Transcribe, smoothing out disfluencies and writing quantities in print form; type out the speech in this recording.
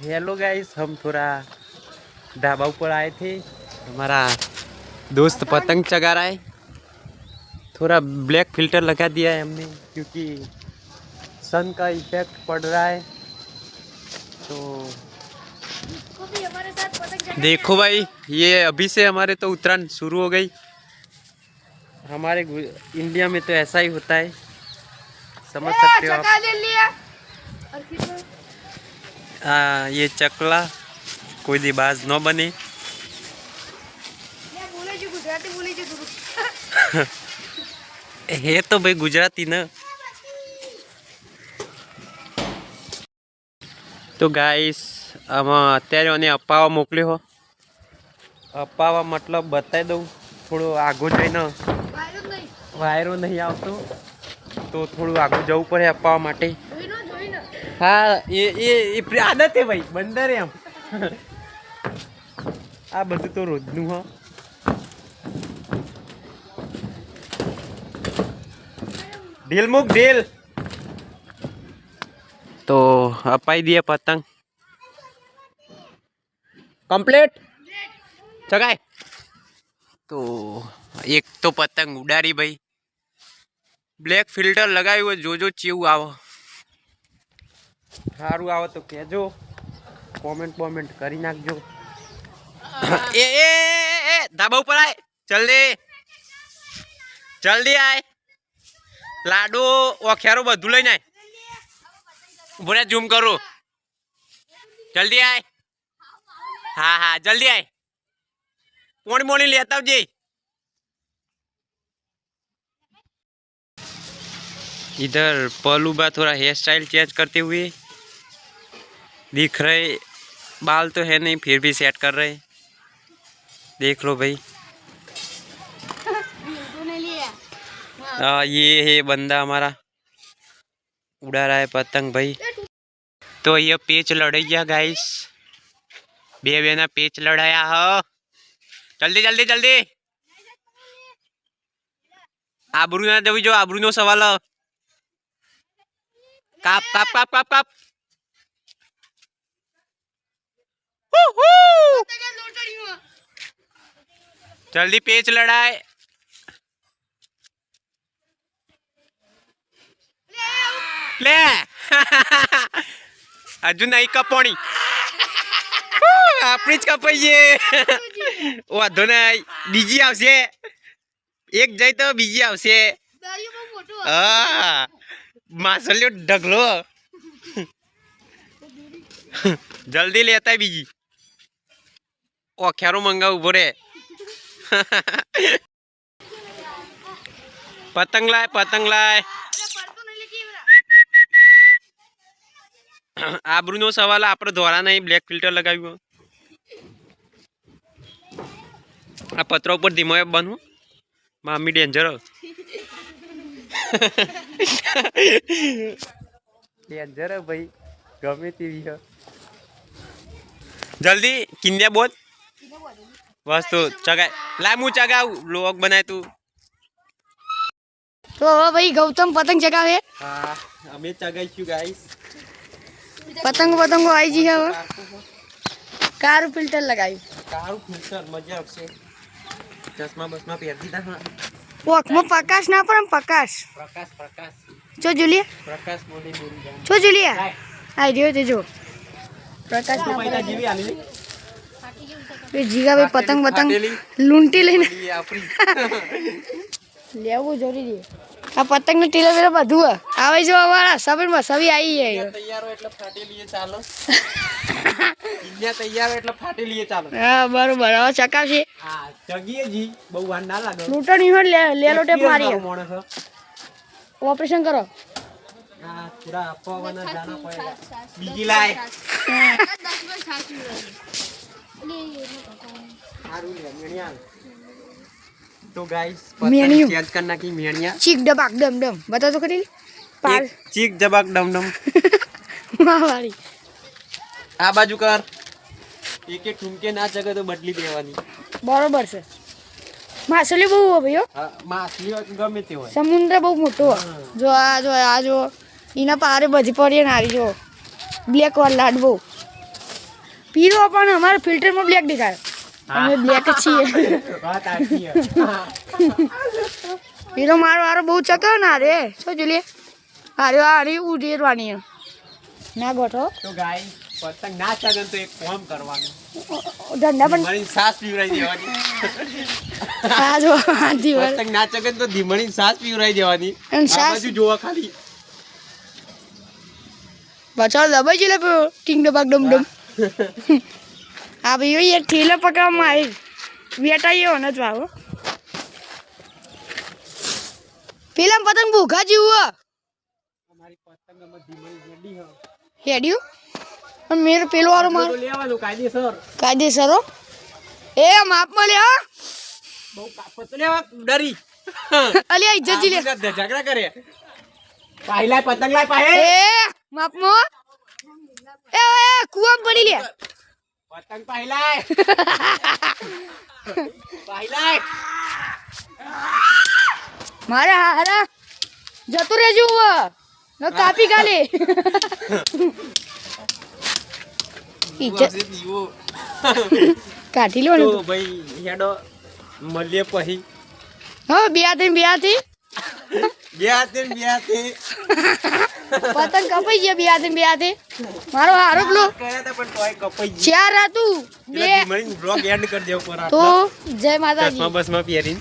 Hello guys, हम थोड़ा ढाबा ऊपर आए थे। हमारा दोस्त पतंग चगा रहा है। थोड़ा ब्लैक फिल्टर लगा दिया है हमने क्योंकि सन का इफेक्ट पड़ रहा है। तो देखो भाई, ये अभी से हमारे तो उत्तरायण शुरू हो गई। हमारे इंडिया में तो ऐसा ही होता है, समझ सकते हो आप। ये चकला कोई दिबाज न बने। हे तो भाई गुजराती ना। तो गाइस अत्यारे મને અપાવા મોકલ્યો હો। અપાવા मतलब बताई દઉં, થોડો આગો જઈને વાયરો નહીં આવતો તો થોડું આગું જવું પડે અપાવા માટે। હા, એ આદત છે ભાઈ, બંદર એમ। આ બધું તો રોજનું હ। ઢીલ મૂક ઢીલ। तो अपाई दिए पतंग कंप्लीट चगाए। तो एक तो पतंग उडारी भाई, ब्लैक फिल्टर लगाई हुए जो चेव आव सारू आव तो कहजो, कॉमेंट करी नाखजो। ए ए ए धाबा ऊपर आए, जल्दी आए। लाडू ओख्यारो बधु लईने आए। बोले जूम करो, जल्दी आए। हाँ हाँ जल्दी आए, मोड़ी मोड़ी लेता जी। इधर पलूबा थोड़ा हेयर स्टाइल चेंज करते हुए दिख रहे। बाल तो है नहीं फिर भी सेट कर रहे, देख लो भाई। ये है बंदा हमारा, उड़ा रहा है पतंग भाई। तो ये पेच लड़ैया गाइस, बेना पेच लड़ाया हो। जल्दी जल्दी जल्दी, आबरू ना जवी जो आबरू नो सवाल। काप काप काप काप काप। जल्दी पेच लड़ाए। ले हजू नहीं कपोणी, अपनी ज कपाईए। वाधो नहीं, बीजी आवशे। एक जाए तो बीजी आवशे। मासलियो ढगलो। जल्दी लेता है बीजी। ओख्यारो मंगा उभो रे। पतंग लाए पतंग लाए। आबरू नो सवाल, आपरे द्वारा नहीं ब्लैक फिल्टर लगाव्યું। आ पत्रा ऊपर धीमो बनू मामी डेंजर। डेंजर है भाई, गमे तेवी है। जल्दी किंदिया बोल बस। तो चगाए ला, मुँह चगाऊ लोग बनाए तू। तो भाई गौतम पतंग चगावे। हाँ हमें चगाई गाइस। पतंग पतंग आई जी है वो कार फिल्टर लगाई। कार फिल्टर मजा आवशे। चश्मा बसमा પહેર દીધા। હા वो अखमा प्रकाश ना पर हम प्रकाश प्रकाश जो जुलिया प्रकाश मोदी बोली जान जो जुलिया आई दियो ते जो प्रकाश ना पहला जीवी आली पे जीगा भाई पतंग पतंग लूंटी लेने ये आपरी लेवो जरूरी है। आ पतंग ने टीला वेला બધું આવે જો અમારા સબર માં સવી આવી है। तैयार हो એટલે ફાટી લીએ ચાલો। ઇન્ડિયા તૈયાર એટલે ફાટી લીએ ચાલો। हां बरोबर હવે ચકાવશે। હા જગીએ जी, બહુ વાર ના લાગે। લૂંટણ ઈહો ले लो टेप मारी माणस ऑपरेशन करो। हां पूरा पवना जाना पड़ेगा। बीजी लाए 10 बार छाछ हारू ले मेणिया। तो गाइस पतंग चेंज करना की मेणिया चीक डबाक डम डम बता तो खरी पार चीक जबाक डम डम। मावारी आ बाजू कर, एक एक ठुमके ना जगह तो बदली देवानी। बरोबर છે। માછલી બહુ હો ભાઈઓ। હા માછલીઓ ગમે તે હોય। સમુદ્ર બહુ મોટો જો આ જો એના પારે બધી પડી નારી જો બ્લેક વાળ લાડ બહુ પીળો પણ અમારા ફિલ્ટરમાં બ્લેક દેખાય અમે બ્લેક જ છીએ વાત આખી હે. પીળો મારો હારો બહુ ચતો ના રે શું જોલીએ હારે હારી ઉડેરવાની ના ગોઠો તો ગાય પતંગ ના ચગે તો એક કામ કરવાનું ધંધા પણ મારી સાસ પીવરાઈ દેવાની આ જો હાથી વાર પતંગ ના ચગે તો ધીમણી સાસ પીવરાઈ દેવાની એમ આ સાસ બાજુ જોવા ખાલી બચાવ દબાઈ ગયેલા પેલો ટીંગ ડબાક ડમ ડમ આ ભાઈ એક ઠેલા પકડવામાં આવી વેટાઈ એવો ને જ ભાવ પેલા પતંગ ભૂખા જેવું અમારી પતંગ અમે ધીમણી રેડી હો હેડ્યું અને મેર પેલો વાળો માર તો લેવાનું કાયદેસર કાયદેસર હો એ માપમાં લે હા બહુ કાપત લેવા ડરી અલ્યા ઇજ્જત જી લે ઝઘડા કરે પાહિલા પતંગ લાય પાહે એ માપમાં એ કુવામ પડી લે પતંગ પાહિલા પાહિલા મારે હારા જતું રહેજો ન કાપી કાલે ઇજ્જત કાઢી લો ને તો ભાઈ હેડો મળીએ પછી હા બે હાથે બે હાથે પતંગ કપાઈ ગયા બે હાથે મારો હારો પેલો કર્યા તા પણ તોય કપાઈ ગઈ ચાર હતું બે ધીમણી બ્લોગ એન્ડ કરી દેવો પર તો જય માતાજી બસમાં પહેરીને